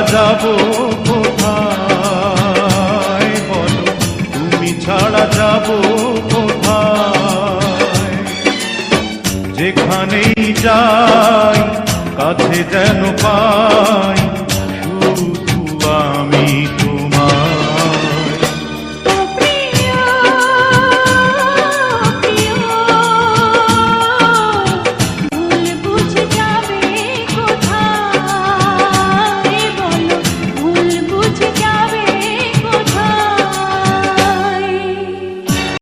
যাব কোথায় বলো, তুমি ছাড়া যাব কোথায়? যেখানেই যাই কাছে যেন পাই